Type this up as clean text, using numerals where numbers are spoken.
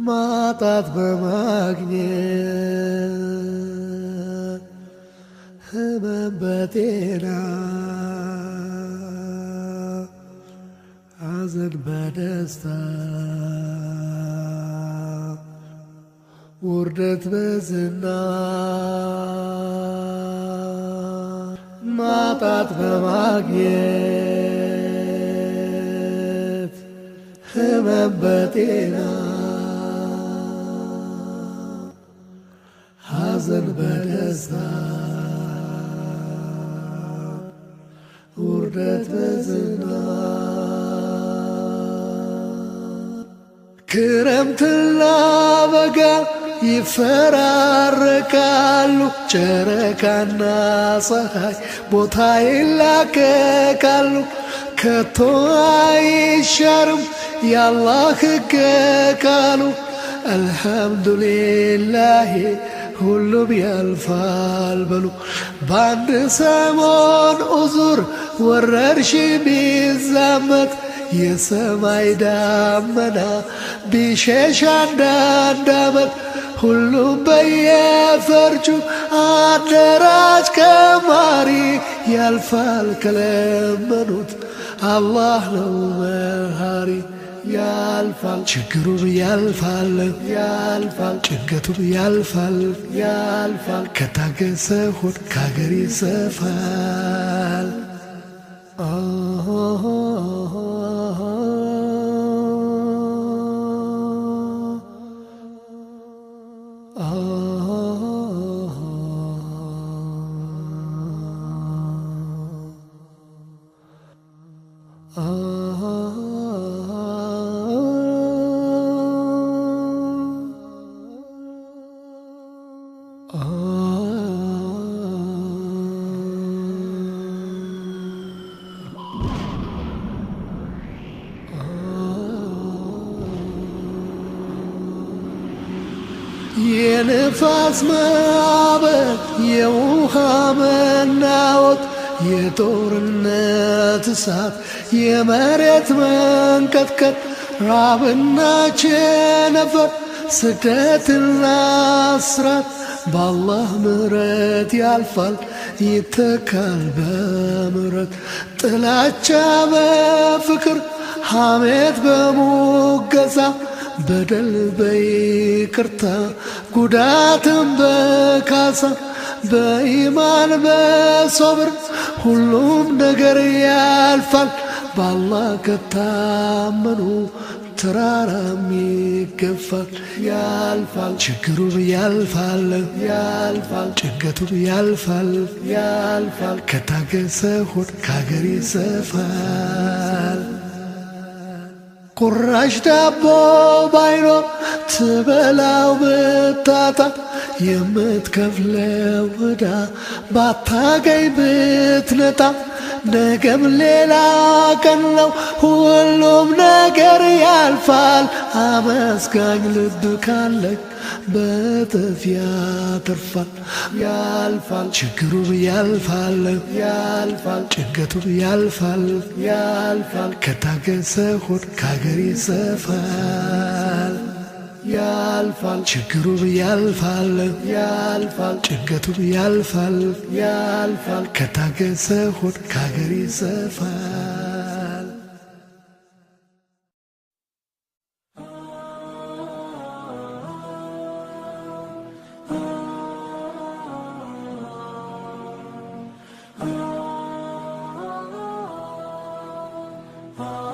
ማጣት በማግኘት ህመም በጤና ሐዘን በደስታ ውርደት በዝና ማጣት በማግኘት ህመም በጤና ሐዘን በደስታ ውርደት በዝና ክረምትና በጋ ይፈራረቃሉ ጨረቃና ፀሐይ ቦታ ይላቀቃሉ ከቶ አይሻርም ያላህ ሕግ ቃሉ አልሐምዱሊላህ ሁሉም ያልፋል በሉ በአንድ ሰሞን ዑዙር ወረርሽኝ ቢዛመት የሰማይ ዳመና ቢሸሽ አንዳንድ ዓመት ሁሉም በየፈርጁ አደራጅ ቀማሪ ያልፋል ከለመኑት አላህ ነው መሃሪ ያልፋል ችግሩም ያልፋል ያልፋል ጭንቀቱም ያልፋል ያልፋል ከታገሰ ሆድ ከአገር ይሰፋል የንፋስ ማዕበል የውሃ መናወጥ የጦርነት እሳት የመሬት መንቀጥቀጥ ራብና ቸነፈር ስደትና እስራት በአላህ ምሕረት ያልፋል ይተካል በምሕረት ጥላቻ በፍቅር ሐሜት በሙገሳ በደል በይቅርታ ጉዳትም በካሳ በኢማን በሶብር ሁሉም ነገር ያልፋል በአላህ ከታመኑ ተራራም ይገፋል ያልፋል ችግሩም ያልፋል ያልፋል ጭንቀቱም ያልፋል ያልፋል ከታገሰ ሆድ ከአገር ይሰፋል ቁራሽ ዳቦ ባይኖር ትበላው ብታጣ የምትከፍለው ዕዳ ባታገኝ ብትነጣ ነገም ሌላ ቀን ነው ሁሉም ነገር ያልፋል አመስጋኝ ልብ ካለኝ በጥፍ ያተርፋል ያልፋል ችግሩም ያልፋል ያልፋል ጭንቀቱም ያልፋል ያልፋል ከታገሰ ሆድ ከአገር ይሰፋል ያልፋል ችግሩም ያልፋል ያልፋል ጭንቀቱም ያልፋል ያልፋል ከታገሰ ሆድ ከአገር ይሰፋል አ